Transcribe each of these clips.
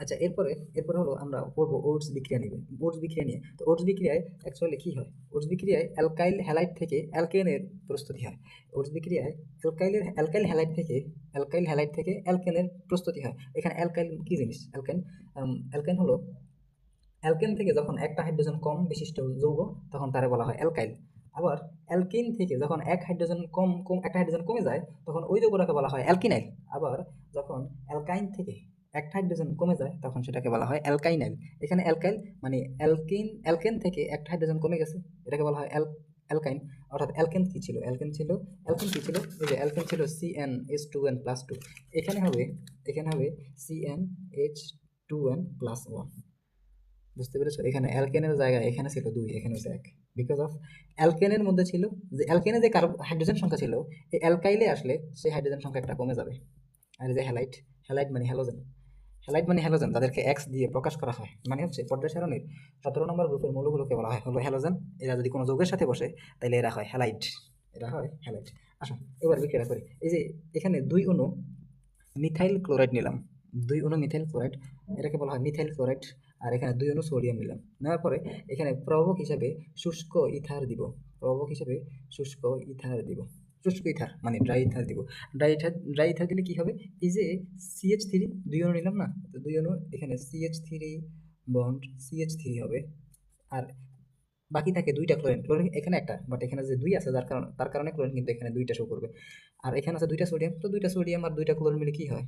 আচ্ছা, এরপরে হলো আমরা পড়বো ওটস বিক্রিয়া নিয়ে। ওটস বিক্রিয়া নিয়ে তো ওটস বিক্রিয়ায় অ্যাকচুয়ালি কি হয়? ওটস বিক্রিয়ায় অ্যালকাইল হ্যালাইড থেকে অ্যালকেনের প্রস্তুতি হয়। ওটস বিক্রিয়ায় অ্যালকাইল হ্যালাইড থেকে অ্যালকেনের প্রস্তুতি হয়। এখানে অ্যালকাইল কি জিনিস? অ্যালকেন হলো, অ্যালকেন থেকে যখন একটা হাইড্রোজেন কম বিশিষ্ট যৌগ, তখন তারে বলা হয় অ্যালকাইল। আবার অ্যালকিন থেকে যখন এক হাইড্রোজেন কম কম একটা হাইড্রোজেন কমে যায়, তখন ওই যৌগটাকে বলা হয় অ্যালকিনাইল। আবার যখন অ্যালকাইন থেকে একটা হাইড্রোজেন কমে যায়, তখন সেটাকে বলা হয় অ্যালকাইনাইল। এখানে অ্যালকাইল মানে অ্যালকেন থেকে একটা হাইড্রোজেন কমে গেছে, এটাকে বলা হয় অ্যালকাইন। অর্থাৎ অ্যালকেন কি ছিল? এই যে অ্যালকেন ছিল CnH2n+2। এখানে হবে CnH2n+1। বুঝতে পেরেছো? এখানে অ্যালকেনের জায়গায় এখানে ছিল 2, এখানে হচ্ছে 1। বিকজ অফ অ্যালকেনের মধ্যে ছিল যে অ্যালকেনে যে হাইড্রোজেন সংখ্যা ছিল, এই অ্যালকাইলে আসলে সেই হাইড্রোজেন সংখ্যা একটা কমে যাবে। আর এই যে হ্যালাইড মানে হ্যালোজেন, তাদেরকে এক্স দিয়ে প্রকাশ করা হয়। মানে হচ্ছে পর্যায় সারণীর 17 নম্বর গ্রুপের মৌলগুলোকে বলা হয় হলো হ্যালোজেন। এরা যদি কোনো যৌগের সাথে বসে, তাহলে এরা হয় হ্যালাইড। আসুন এবার বিক্রিয়া করি। এই যে এখানে 2 অণু মিথাইল ক্লোরাইড নিলাম, 2 অণু মিথাইল ক্লোরাইড, এটাকে বলা হয় মিথাইল ক্লোরাইড। আর এখানে 2 অণু সোডিয়াম নিলাম, নেওয়ার পরে এখানে প্রভাবক হিসাবে শুষ্ক ইথার দিব। শুষ্ক ইথার মানে ড্রাই ইথার দিব। ড্রাই ইথার দিলে কি হবে? এই যে CH3 2 অণু নিলাম না, তো 2 অণু এখানে CH3 হবে। আর বাকি থাকে 2টা ক্লোরিন এখানে একটা, বাট এখানে যে 2 আছে তার কারণে ক্লোরিন কিন্তু এখানে 2টা শো করবে। আর এখানে আছে 2টা সোডিয়াম, তো 2টা সোডিয়াম আর 2টা ক্লোরিন মিলে কি হয়?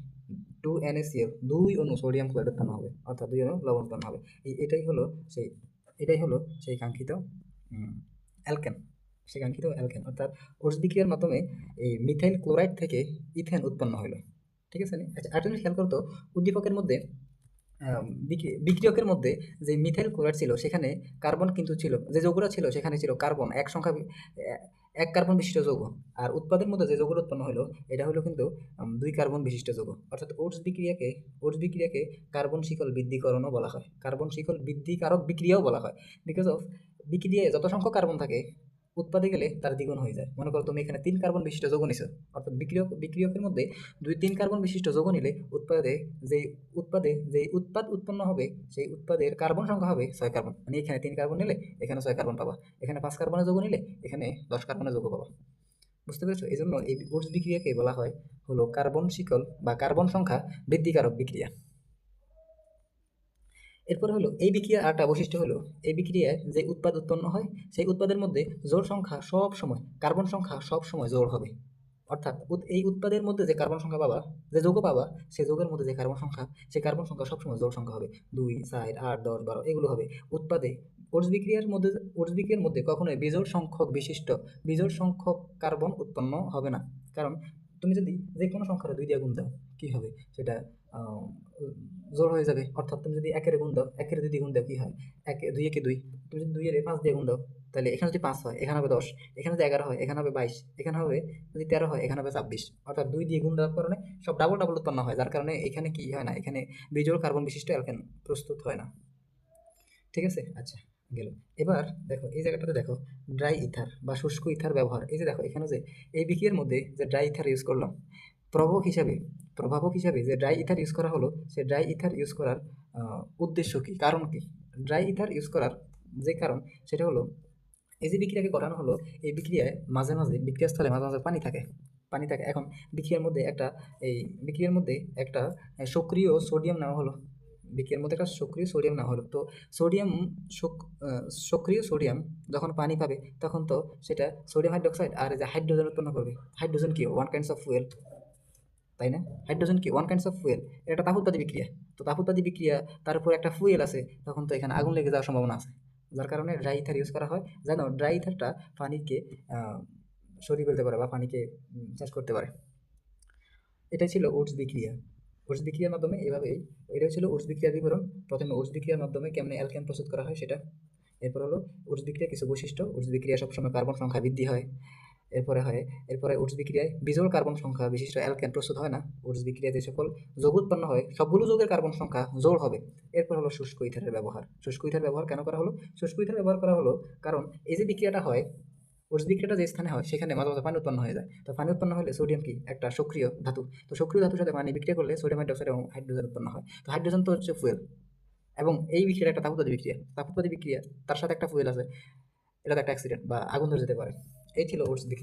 2NaCl, 2 অণু সোডিয়াম ক্লোরাইড উৎপন্ন হবে, অর্থাৎ 2 অণু লবণ উৎপন্ন হবে। সেই এটাই হলো সেই কাঙ্ক্ষিত অ্যালকেন অর্থাৎ ওটস বিক্রিয়ার মাধ্যমে এই মিথাইল ক্লোরাইড থেকে ইথেন উৎপন্ন হলো। ঠিক আছে? আচ্ছা, আর তুমি খেয়াল করতো, উদ্দীপকের মধ্যে বিক্রিয়কের মধ্যে যে মিথাইল ক্লোরাইড ছিল, সেখানে কার্বন কিন্তু ছিল, যে যৌগটা ছিল সেখানে ছিল কার্বন এক কার্বন বিশিষ্ট যৌগ। আর উৎপাদের মধ্যে যে যৌগটা উৎপন্ন হলো, এটা হলো কিন্তু 2 কার্বন বিশিষ্ট যৌগ। অর্থাৎ ওটস বিক্রিয়াকে কার্বন শিকল বৃদ্ধিকরণও বলা হয়, কার্বন শিকল বৃদ্ধিকারক বিক্রিয়াও বলা হয়। বিকজ অফ বিক্রিয়ায় যত সংখ্যক কার্বন থাকে, উৎপাদে গেলে তার দ্বিগুণ হয়ে যায়। মনে করো তুমি এখানে 3 কার্বন বিশিষ্ট যৌগ নিছো, অর্থাৎ বিক্রিয়কের মধ্যে 2-3 কার্বন বিশিষ্ট যৌগ নিলে যে উৎপাদ উৎপন্ন হবে, সেই উৎপাদের কার্বন সংখ্যা হবে 6 কার্বন। মানে এখানে 3 কার্বন নিলে এখানে 6 কার্বন পাবা, এখানে 5 কার্বনের যৌগ নিলে এখানে 10 কার্বনের যৌগ পাবা। বুঝতে পেরেছো? এই জন্য এই ওটস বিক্রিয়াকে বলা হয় হলো কার্বন শিকল বা কার্বন সংখ্যা বৃদ্ধিকারক বিক্রিয়া। এরপরে হলো এই বিক্রিয়ার আরেকটা বৈশিষ্ট্য হলো, এই বিক্রিয়ায় যে উৎপাদ উৎপন্ন হয়, সেই উৎপাদের মধ্যে জোড় সংখ্যা সব সময়, কার্বন সংখ্যা সব সময় জোড় হবে। অর্থাৎ এই উৎপাদের মধ্যে যে কার্বন সংখ্যা পাবা, যে যৌগ পাবা, সেই যৌগের মধ্যে যে কার্বন সংখ্যা, সেই কার্বন সংখ্যা সবসময় জোড় সংখ্যা হবে। 2, 4, 8, 10, 12 এগুলো হবে উৎপাদে। ওটস বিক্রিয়ার মধ্যে কখনোই বিজোড় সংখ্যক কার্বন উৎপন্ন হবে না। কারণ তুমি যদি যে কোনো সংখ্যার 2 দিয়ে গুণ দাও, কি হবে? সেটা জোড় হয়ে যাবে। অর্থাৎ তুমি যদি 1 এর গুণ দাও, 1 এর 2 দিয়ে গুণ দাও, কি হয়? 2 একে 2। তুমি যদি 2 এর 5 দিয়ে গুণ দাও, তাহলে এখানে যদি 5 হয়, এখানে হবে 10, এখানে যদি 11 হয়, এখানে হবে 22, এখানে হবে যদি 13 হয়, এখানে হবে 26। অর্থাৎ 2 দিয়ে গুণ দেওয়ার কারণে সব ডাবল ডাবল উৎপন্ন হয়, যার কারণে এখানে কি হয় না, এখানে বিজোড় কার্বন বিশিষ্ট অ্যালকেন প্রস্তুত হয় না। ঠিক আছে? আচ্ছা, গেল। এবার দেখো এই জায়গাটাতে দেখো, ড্রাই ইথার বা শুষ্ক ইথার ব্যবহার। এই যে দেখো এখানে যে এই বিক্রিয়ার মধ্যে যে ড্রাই ইথার ইউজ করলাম, প্রভাবক হিসাবে যে ড্রাই ইথার ইউজ করা হলো, সে ড্রাই ইথার ইউজ করার উদ্দেশ্য কি, কারণ কি? ড্রাই ইথার ইউজ করার যে কারণ, সেটা হলো এই যে বিক্রিয়াকে ঘটানো হলো, এই বিক্রিয়াস্থলে মাঝে মাঝে পানি থাকে। এখন এই বিক্রিয়ার মধ্যে একটা সক্রিয় সোডিয়াম নেওয়া হলো, তো সোডিয়াম সক্রিয় সোডিয়াম যখন পানি পাবে, তখন তো সেটা সোডিয়াম হাইড্রোক্সাইড আর এই যে হাইড্রোজেন উৎপন্ন করবে। হাইড্রোজেন কি ওয়ান কাইন্ডস অফ ফুয়েল, তাই না? হাইড্রোজেন কি ওয়ান কাইন্ডস অফ ফুয়েল, এটা একটা তাপোৎপাদী বিক্রিয়া। তো তাপোৎপাদী বিক্রিয়া, তার উপর একটা ফুয়েল আছে, তখন তো এখানে আগুন লেগে যাওয়ার সম্ভাবনা আছে। যার কারণে ড্রাই ইথার ইউজ করা হয়। জানো, ড্রাই ইথারটা পানিকে সরিয়ে ফেলতে পারে বা পানিকে শেষ করতে পারে। এটাই ছিল ওটস বিক্রিয়া। ওটস বিক্রিয়ার মাধ্যমে এটাই ছিল ওটস বিক্রিয়ার বিবরণ। প্রথমে ওটস বিক্রিয়ার মাধ্যমে কেমনে অ্যালকেন প্রস্তুত করা হয় সেটা। এরপর হলো ওটস বিক্রিয়ার কিছু বৈশিষ্ট্য। ওটস বিক্রিয়া সবসময় কার্বন সংখ্যা বৃদ্ধি হয়। এরপরে ওটস বিক্রিয়ায় বিজোড় কার্বন সংখ্যা বিশিষ্ট অ্যালকেন প্রস্তুত হয় না। ওটস বিক্রিয়ায় যে সকল যৌগ উৎপন্ন হয়, সবগুলো যৌগের কার্বন সংখ্যা জোড় হবে। এরপর হলো শুষ্ক ইথারের ব্যবহার। শুষ্ক ইথার ব্যবহার কেন করা হলো? শুষ্ক ইথার ব্যবহার করা হলো কারণ এই যে বিক্রিয়াটা হয়, ওটস বিক্রিয়াটা যে স্থানে হয় সেখানে মাঝে মাঝে পানি উৎপন্ন হয়ে যায়। তো পানি উৎপন্ন হলে সোডিয়াম কি একটা সক্রিয় ধাতু। তো সক্রিয় ধাতুর সাথে পানি বিক্রিয়া করলে সোডিয়াম হাইড্রোক্সাইড এবং হাইড্রোজেন উৎপন্ন হয়। তো হাইড্রোজেন তো হচ্ছে ফুয়েল, এবং এই বিক্রিয়াটা একটা তাপোৎপাদী বিক্রিয়া। তাপোৎপাদী বিক্রিয়া, তার সাথে একটা ফুয়েল আছে, এটা তো একটা অ্যাক্সিডেন্ট বা আগুন ধরে যেতে পারে। এই ছিল ওটস বিক্রিয়া।